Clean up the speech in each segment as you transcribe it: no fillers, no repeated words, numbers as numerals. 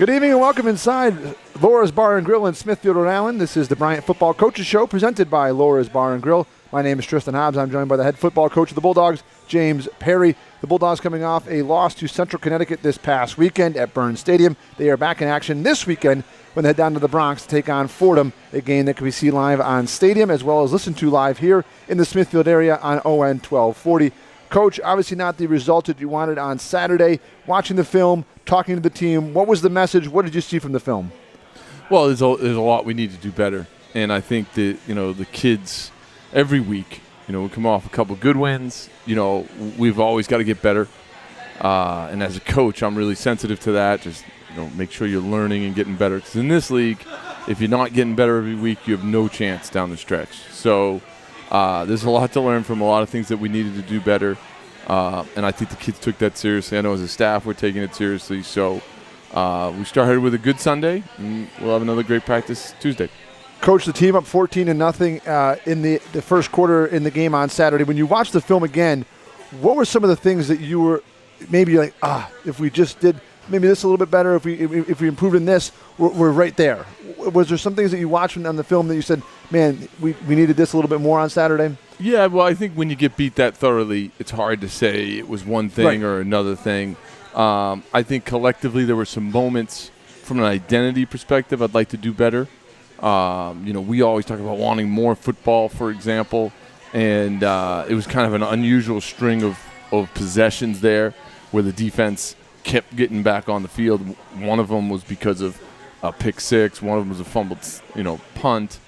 Good evening and welcome inside Laura's Bar and Grill in Smithfield, Rhode Island. This is the Bryant Football Coaches Show presented by Laura's Bar and Grill. My name is Tristan Hobbes. I'm joined by the head football coach of the Bulldogs, James Perry. The Bulldogs coming off a loss to Central Connecticut this past weekend at Burns Stadium. They are back in action this weekend when they head down to the Bronx to take on Fordham, a game that can be seen live on Stadium as well as listened to live here in the Smithfield area on ON 1240. Coach, obviously not the result that you wanted on Saturday. Watching the film, talking to the team, what was the message? What did you see from the film? Well, there's a lot we need to do better, and I think that the kids every week, we come off a couple good wins. We've always got to get better, and as a coach, I'm really sensitive to that. Just make sure you're learning and getting better, because in this league, if you're not getting better every week, you have no chance down the stretch. So there's a lot to learn from a lot of things that we needed to do better. And I think the kids took that seriously. I know as a staff we're taking it seriously. So we started with a good Sunday, and we'll have another great practice Tuesday. Coach, the team up 14-0 in the first quarter in the game on Saturday. When you watched the film again, what were some of the things that you were maybe like, if we just did maybe this a little bit better, if we improved in this, we're right there? Was there some things that you watched on the film that you said, man, we needed this a little bit more on Saturday? Yeah, well, I think when you get beat that thoroughly, it's hard to say it was one thing or another thing. I think collectively there were some moments from an identity perspective I'd like to do better. We always talk about wanting more football, for example, and it was kind of an unusual string of possessions there where the defense kept getting back on the field. One of them was because of a pick six. One of them was a fumbled, punt.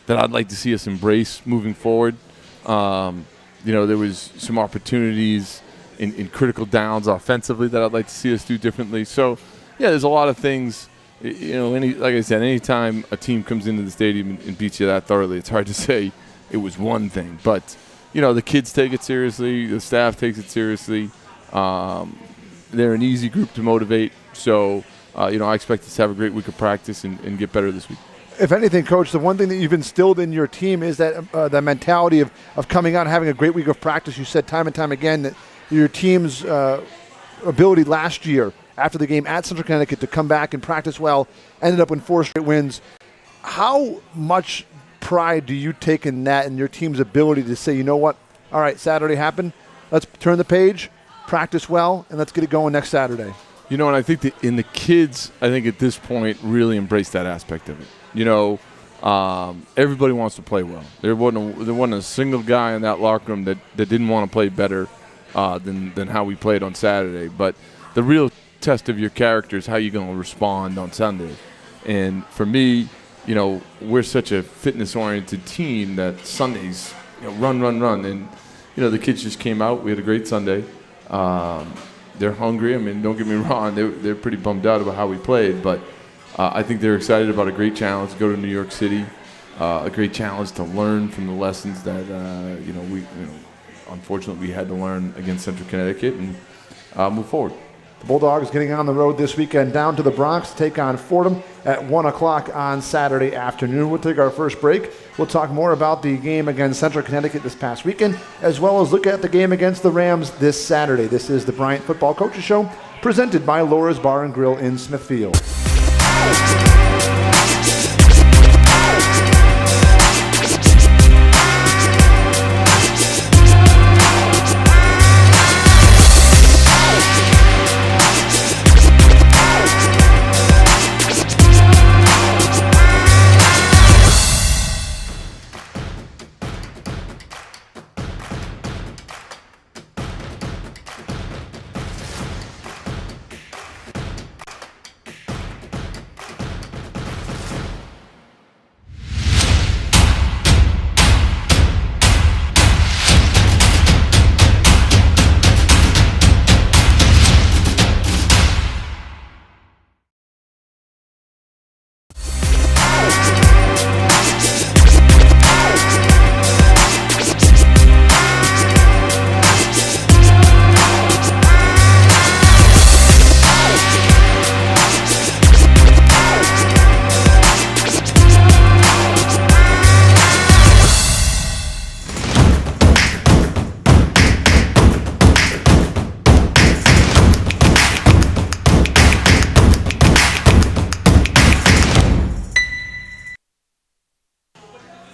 That I'd like to see us embrace moving forward. There was some opportunities in critical downs offensively that I'd like to see us do differently. So, yeah, there's a lot of things. Like I said, anytime a team comes into the stadium and beats you that thoroughly, it's hard to say it was one thing. But, the kids take it seriously. The staff takes it seriously. They're an easy group to motivate. So, I expect us to have a great week of practice and get better this week. If anything, Coach, the one thing that you've instilled in your team is that mentality of coming out and having a great week of practice. You said time and time again that your team's ability last year after the game at Central Connecticut to come back and practice well ended up with 4 straight wins. How much pride do you take in that and your team's ability to say, you know what, all right, Saturday happened, let's turn the page, practice well, and let's get it going next Saturday? And I think the kids, at this point, really embrace that aspect of it. Everybody wants to play well. There wasn't a single guy in that locker room that didn't want to play better than how we played on Saturday. But the real test of your character is how you're going to respond on Sunday. And for me, we're such a fitness-oriented team that Sundays, run. And, the kids just came out. We had a great Sunday. They're hungry. Don't get me wrong. They're pretty bummed out about how we played. But I think they're excited about a great challenge to go to New York City, a great challenge to learn from the lessons that, unfortunately we had to learn against Central Connecticut and move forward. The Bulldogs getting on the road this weekend down to the Bronx to take on Fordham at 1 o'clock on Saturday afternoon. We'll take our first break. We'll talk more about the game against Central Connecticut this past weekend, as well as look at the game against the Rams this Saturday. This is the Bryant Football Coaches Show, presented by Laura's Bar and Grill in Smithfield.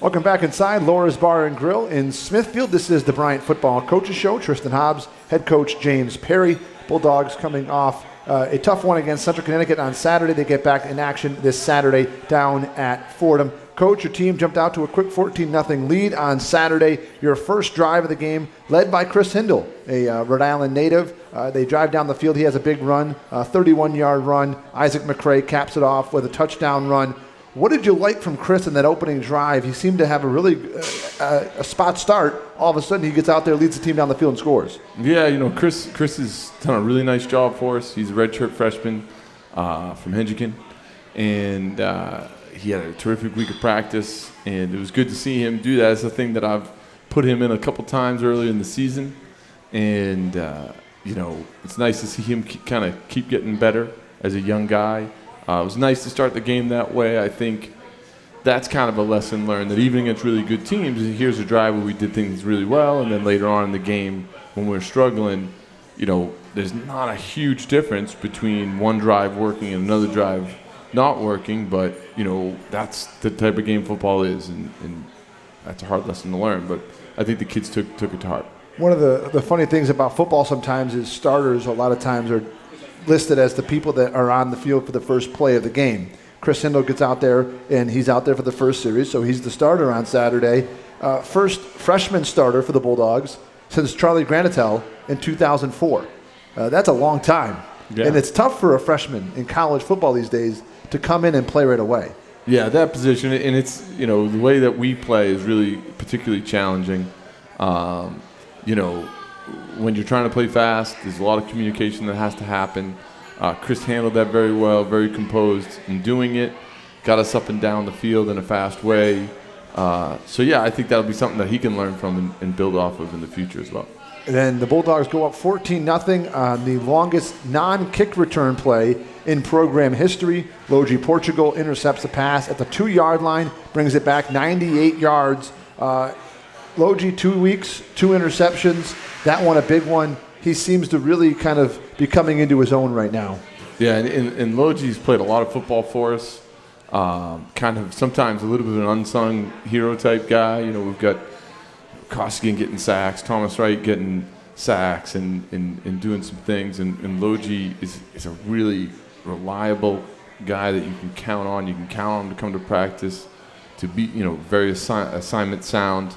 Welcome back inside Laura's Bar and Grill in Smithfield. This is the Bryant Football Coaches Show. Tristan Hobbes, head coach James Perry. Bulldogs coming off a tough one against Central Connecticut on Saturday. They get back in action this Saturday down at Fordham. Coach, your team jumped out to a quick 14-0 lead on Saturday. Your first drive of the game led by Chris Hindle, a Rhode Island native. They drive down the field. He has a big run, a 31-yard run. Isaac McCray caps it off with a touchdown run. What did you like from Chris in that opening drive? He seemed to have a really a spot start. All of a sudden, he gets out there, leads the team down the field, and scores. Yeah, Chris has done a really nice job for us. He's a redshirt freshman from Hedgegan, and he had a terrific week of practice, and it was good to see him do that. It's a thing that I've put him in a couple times earlier in the season, and it's nice to see him kind of keep getting better as a young guy. It was nice to start the game that way. I think that's kind of a lesson learned, that even against really good teams, here's a drive where we did things really well, and then later on in the game when we're struggling, there's not a huge difference between one drive working and another drive not working, but, that's the type of game football is, and that's a hard lesson to learn. But I think the kids took it to heart. One of the funny things about football sometimes is starters a lot of times are listed as the people that are on the field for the first play of the game. Chris Hindle gets out there, and he's out there for the first series, so he's the starter on Saturday. First freshman starter for the Bulldogs since Charlie Granitel in 2004. That's a long time. Yeah. And it's tough for a freshman in college football these days to come in and play right away. Yeah, that position, and it's, the way that we play is really particularly challenging. When you're trying to play fast, there's a lot of communication that has to happen. Chris handled that very well, very composed in doing it, got us up and down the field in a fast way. I think that'll be something that he can learn from and build off of in the future as well. And then the Bulldogs go up 14-0 on the longest non-kick return play in program history. Logie Portugal intercepts the pass at the 2-yard line, brings it back 98 yards. Logie, 2 weeks, 2 interceptions. That one, a big one. He seems to really kind of be coming into his own right now. Yeah, and Logie's played a lot of football for us. Kind of sometimes a little bit of an unsung hero type guy. We've got Costigan getting sacks, Thomas Wright getting sacks and doing some things. And Logie is a really reliable guy that you can count on. You can count on him to come to practice, to be very assignment sound.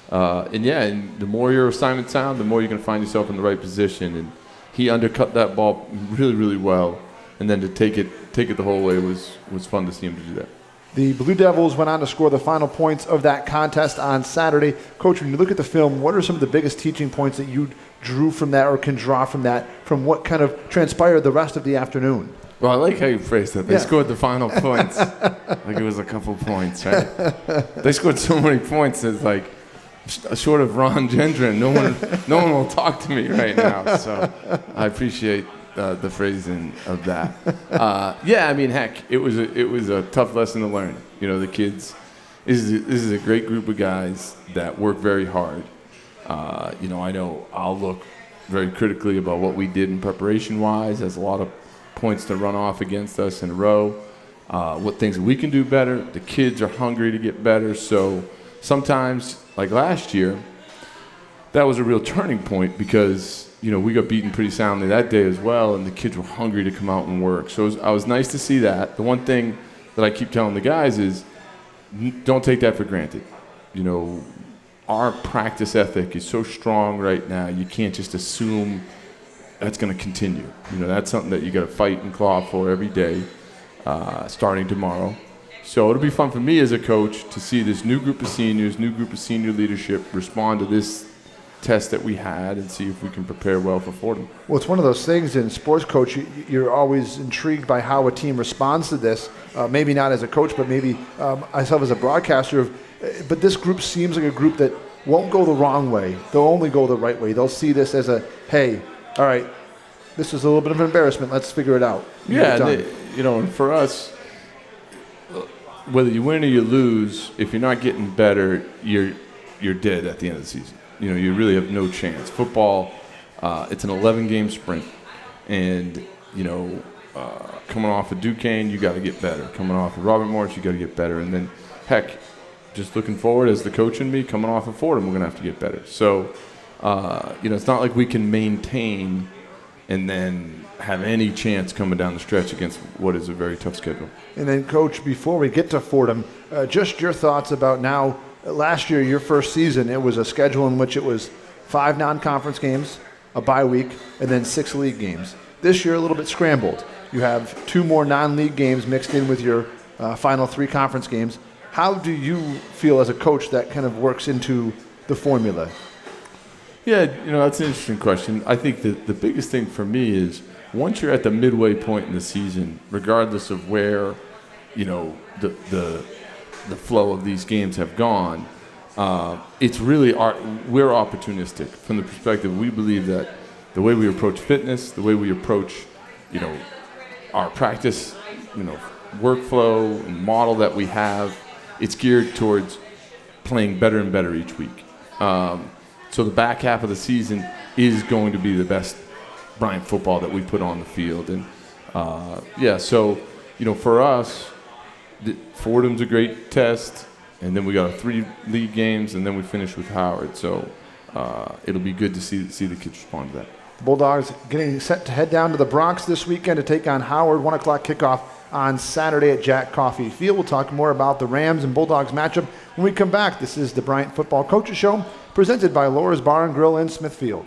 And the more your assignment sound, the more you're going to find yourself in the right position. And he undercut that ball really, really well. And then to take it the whole way was fun to see him to do that. The Blue Devils went on to score the final points of that contest on Saturday. Coach, when you look at the film, what are some of the biggest teaching points that you drew from that or can draw from that, from what kind of transpired the rest of the afternoon? Well, I like how you phrased that. They scored the final points like it was a couple points, right? They scored so many points, it's like, short of Ron Gendron, no one will talk to me right now. So I appreciate the phrasing of that. It was a tough lesson to learn. The kids. This is a great group of guys that work very hard. I know I'll look very critically about what we did in preparation-wise. There's a lot of points to run off against us in a row. What things we can do better. The kids are hungry to get better, so sometimes, like last year, that was a real turning point because, we got beaten pretty soundly that day as well, and the kids were hungry to come out and work. So I was nice to see that. The one thing that I keep telling the guys is don't take that for granted. Our practice ethic is so strong right now, you can't just assume that's going to continue. That's something that you got to fight and claw for every day, starting tomorrow. So it'll be fun for me as a coach to see this new group of seniors, new group of senior leadership respond to this test that we had and see if we can prepare well for Fordham. Well, it's one of those things in sports, coach, you're always intrigued by how a team responds to this. Maybe not as a coach, but maybe myself as a broadcaster. But this group seems like a group that won't go the wrong way. They'll only go the right way. They'll see this as hey, all right, this is a little bit of an embarrassment. Let's figure it out. And for us, whether you win or you lose, if you're not getting better, you're dead at the end of the season. You really have no chance. Football, it's an 11-game sprint, and coming off of Duquesne, you got to get better. Coming off of Robert Morris, you got to get better, and then heck, just looking forward as the coach and me coming off of Fordham, we're going to have to get better. So, it's not like we can maintain and then have any chance coming down the stretch against what is a very tough schedule. And then, Coach, before we get to Fordham, just your thoughts about now, last year, your first season, it was a schedule in which it was 5 non-conference games, a bye week, and then 6 league games. This year, a little bit scrambled. You have 2 more non-league games mixed in with your final 3 conference games. How do you feel as a coach that kind of works into the formula? Yeah, that's an interesting question. I think that the biggest thing for me is once you're at the midway point in the season, regardless of where, the flow of these games have gone, it's really we're opportunistic from the perspective we believe that the way we approach fitness, the way we approach, our practice, workflow and model that we have, it's geared towards playing better and better each week. So the back half of the season is going to be the best Bryant football that we put on the field. And, for us, Fordham's a great test, and then we got 3 league games, and then we finish with Howard. So it'll be good to see the kids respond to that. The Bulldogs getting set to head down to the Bronx this weekend to take on Howard. 1 o'clock kickoff on Saturday at Jack Coffey Field. We'll talk more about the Rams and Bulldogs matchup when we come back. This is the Bryant Football Coaches Show, presented by Laura's Bar and Grill in Smithfield.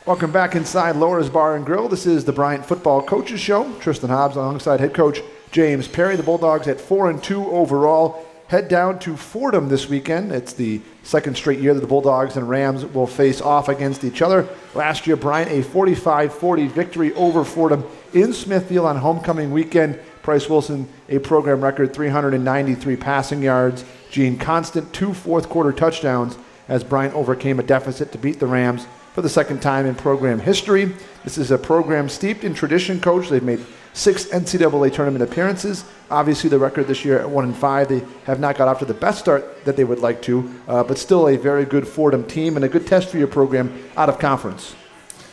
Welcome back inside Laura's Bar and Grill. This is the Bryant Football Coaches Show. Tristan Hobbes alongside head coach James Perry. The Bulldogs at 4-2 overall. Head down to Fordham this weekend. It's the second straight year that the Bulldogs and Rams will face off against each other. Last year, Bryant, a 45-40 victory over Fordham in Smithfield on homecoming weekend. Bryce Wilson, a program record 393 passing yards. Gene Constant, 2 fourth-quarter touchdowns as Bryant overcame a deficit to beat the Rams for the second time in program history. This is a program steeped in tradition, Coach. They've made 6 NCAA tournament appearances. Obviously, the record this year at 1-5. They have not got off to the best start that they would like to, but still a very good Fordham team and a good test for your program out of conference.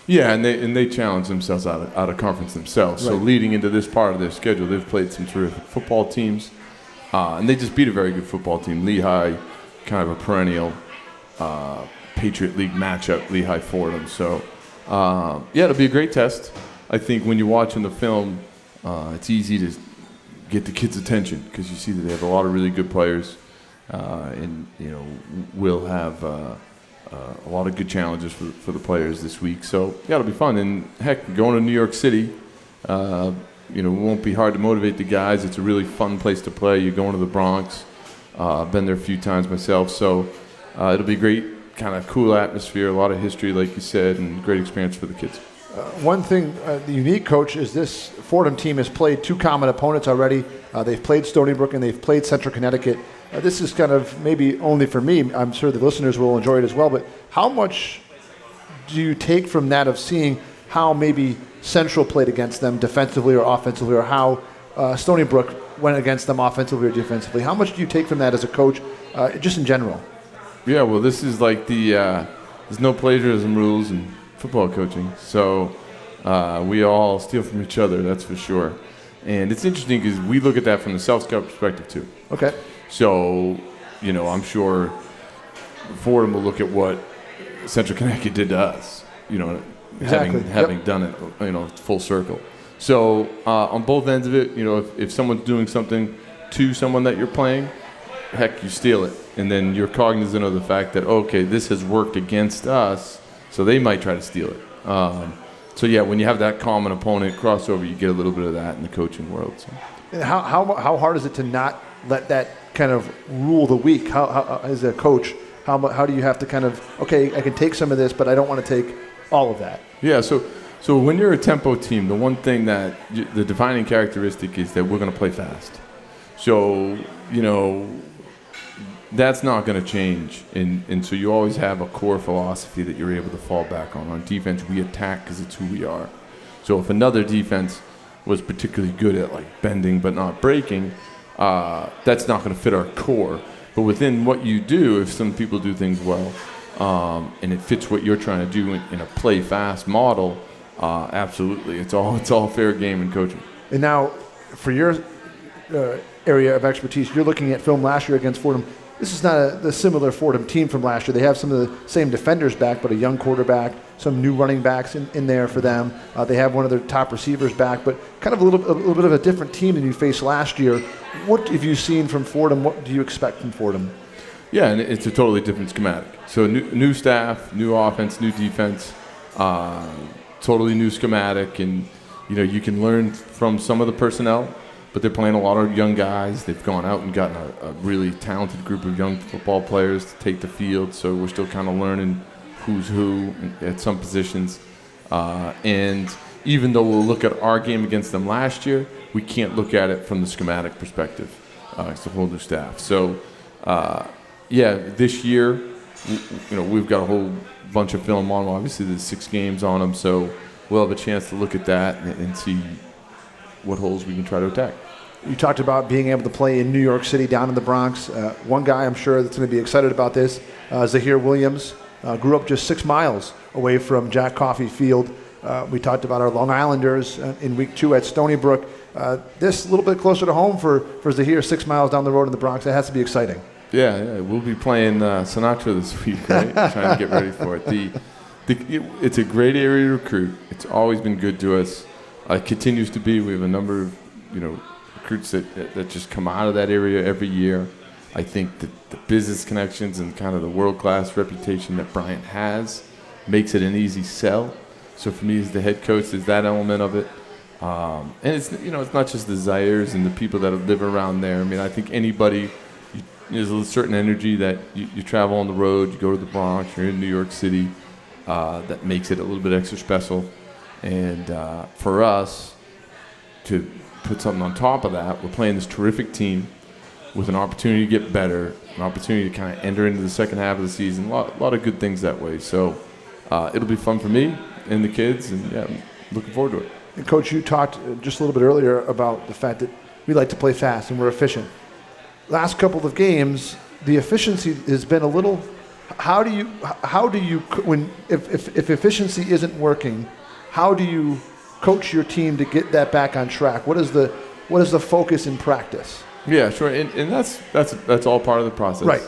Yeah, and they challenge themselves out of conference themselves. Right. So leading into this part of their schedule, they've played some terrific football teams, and they just beat a very good football team. Lehigh, kind of a perennial Patriot League matchup, Lehigh-Fordham. So, it'll be a great test. I think when you're watching the film, it's easy to get the kids' attention because you see that they have a lot of really good players, and we'll have a lot of good challenges for the players this week. So, it'll be fun. And heck, going to New York City, it won't be hard to motivate the guys. It's a really fun place to play. You're going to the Bronx. I've been there a few times myself, so it'll be great. Kind of cool atmosphere, a lot of history, like you said, and great experience for the kids. One thing, the unique, Coach, is this Fordham team has played two common opponents already. They've played Stony Brook and they've played Central Connecticut. This is kind of maybe only for me. I'm sure the listeners will enjoy it as well. But how much do you take from that of seeing how maybe Central played against them defensively or offensively, or how Stony Brook went against them offensively or defensively? How much do you take from that as a coach, just in general? Yeah, well, this is like there's no plagiarism rules in football coaching. So we all steal from each other, that's for sure. And it's interesting because we look at that from the self-scout perspective too. Okay. So, I'm sure Fordham will look at what Central Connecticut did to us, Exactly. having done it, full circle. So on both ends of it, if someone's doing something to someone that you're playing, heck, you steal it. And then you're cognizant of the fact that, okay, this has worked against us, so they might try to steal it. So, yeah, when you have that common opponent crossover, you get a little bit of that in the coaching world. So. And how hard is it to not let that kind of rule the week? How as a coach, how do you have to kind of, okay, I can take some of this, but I don't want to take all of that? Yeah, so when you're a tempo team, the one thing that the defining characteristic is that we're going to play fast. So, that's not going to change. And so you always have a core philosophy that you're able to fall back on. On defense, we attack because it's who we are. So if another defense was particularly good at like bending but not breaking, that's not going to fit our core. But within what you do, if some people do things well, and it fits what you're trying to do in a play fast model, absolutely, it's all fair game in coaching. And now, for your area of expertise, you're looking at film last year against Fordham. This is not the similar Fordham team from last year. They have some of the same defenders back, but a young quarterback, some new running backs in there for them. They have one of their top receivers back, but kind of a little bit of a different team than you faced last year. What have you seen from Fordham? What do you expect from Fordham? Yeah, and it's a totally different schematic. So new staff, new offense, new defense, totally new schematic, and you can learn from some of the personnel. But they're playing a lot of young guys. They've gone out and gotten a really talented group of young football players to take the field. So we're still kind of learning who's who at some positions. And even though we'll look at our game against them last year, we can't look at it from the schematic perspective. It's a whole new staff. So, this year, we've got a whole bunch of film on them. Obviously, there's 6 games on them. So we'll have a chance to look at that and see what holes we can try to attack. You talked about being able to play in New York City, down in the Bronx. One guy I'm sure that's going to be excited about this, Zahir Williams, grew up just 6 miles away from Jack Coffey Field. We talked about our Long Islanders in week 2 at Stony Brook. This a little bit closer to home for Zahir, 6 miles down the road in the Bronx. That has to be exciting. Yeah, we'll be playing Sinatra this week, right? Trying to get ready for it. It's a great area to recruit. It's always been good to us. It continues to be. We have a number of, recruits that just come out of that area every year. I think that the business connections and kind of the world-class reputation that Bryant has makes it an easy sell. So for me as the head coach, there's that element of it. And it's not just the Zaires and the people that live around there. I mean, I think anybody, there's a certain energy that you travel on the road, you go to the Bronx, you're in New York City, that makes it a little bit extra special. And for us to put something on top of that, we're playing this terrific team with an opportunity to get better, an opportunity to kind of enter into the second half of the season. A lot of good things that way. So it'll be fun for me and the kids, and I'm looking forward to it. And Coach, you talked just a little bit earlier about the fact that we like to play fast and we're efficient. Last couple of games, the efficiency has been a little. How do you if efficiency isn't working? How do you coach your team to get that back on track? What is the focus in practice? Yeah, sure, and that's all part of the process, right?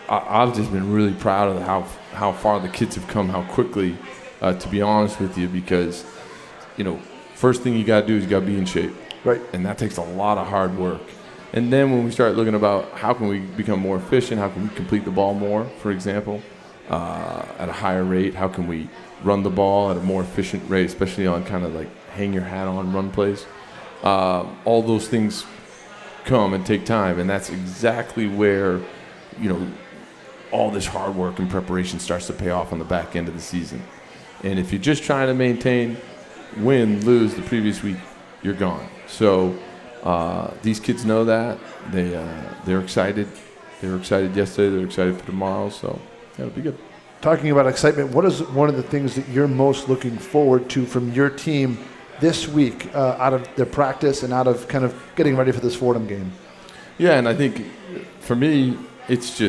I've just been really proud of how far the kids have come, how quickly, to be honest with you, because first thing you got to do is you got to be in shape, right? And that takes a lot of hard work. And then when we start looking about how can we become more efficient, how can we complete the ball more, for example, at a higher rate, how can we run the ball at a more efficient rate, especially on kind of like hang your hat on run plays. All those things come and take time, and that's exactly where all this hard work and preparation starts to pay off on the back end of the season. And if you're just trying to maintain, win, lose the previous week, you're gone. So these kids know that. They're excited. They were excited yesterday. They're excited for tomorrow. So it'll be good. Talking about excitement, what is one of the things that you're most looking forward to from your team this week out of their practice and out of kind of getting ready for this Fordham game? Yeah, and I think for me, it's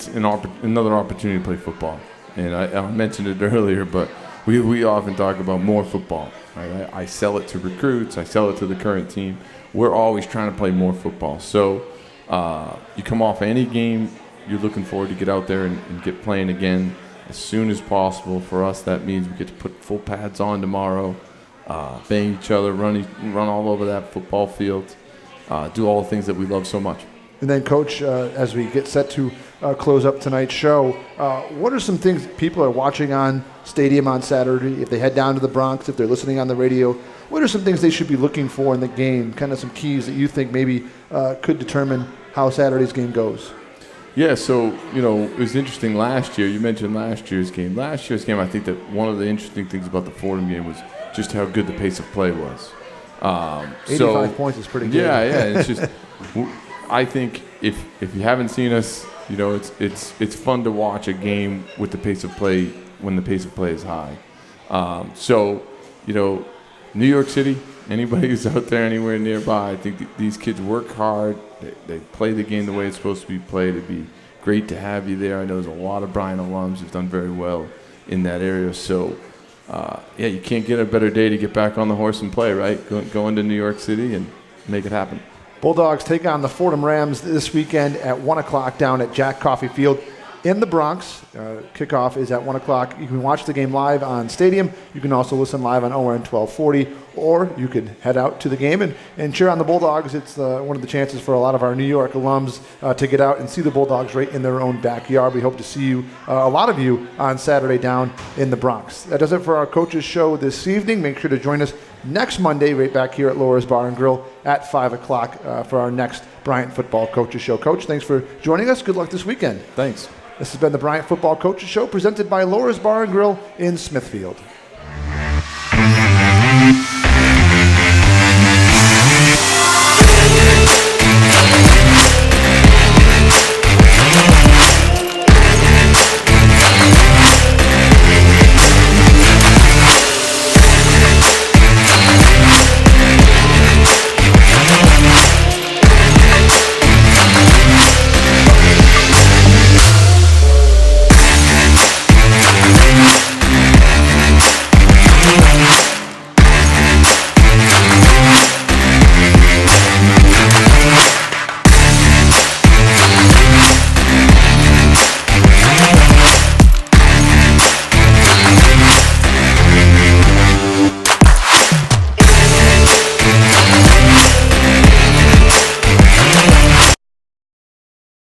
another opportunity to play football. And I mentioned it earlier, but we often talk about more football. Right? I sell it to recruits. I sell it to the current team. We're always trying to play more football. So you come off any game, you're looking forward to get out there and get playing again as soon as possible. For us, that means we get to put full pads on tomorrow, bang each other, run all over that football field, do all the things that we love so much. And then, Coach, as we get set to close up tonight's show, what are some things people are watching on Stadium on Saturday? If they head down to the Bronx, if they're listening on the radio, what are some things they should be looking for in the game, kind of some keys that you think maybe could determine how Saturday's game goes? Yeah, so, it was interesting last year. You mentioned last year's game. Last year's game, I think that one of the interesting things about the Fordham game was just how good the pace of play was. 85 points is pretty good. Yeah, it's just I think if you haven't seen us, it's fun to watch a game with the pace of play when the pace of play is high. New York City, anybody who's out there anywhere nearby, I think these kids work hard. They play the game the way it's supposed to be played. It'd be great to have you there. I know there's a lot of Bryant alums who've done very well in that area. So, you can't get a better day to get back on the horse and play, right? Go into New York City and make it happen. Bulldogs take on the Fordham Rams this weekend at 1 o'clock down at Jack Coffey Field in the Bronx. Kickoff is at 1 o'clock. You can watch the game live on Stadium. You can also listen live on ORN 1240, or you could head out to the game and cheer on the Bulldogs. It's one of the chances for a lot of our New York alums to get out and see the Bulldogs right in their own backyard. We hope to see you, a lot of you, on Saturday down in the Bronx. That does it for our Coaches Show this evening. Make sure to join us next Monday right back here at Laura's Bar and Grill at 5 o'clock for our next Bryant Football Coaches Show. Coach, thanks for joining us. Good luck this weekend. Thanks. This has been the Bryant Football Coaches Show presented by Laura's Bar and Grill in Smithfield.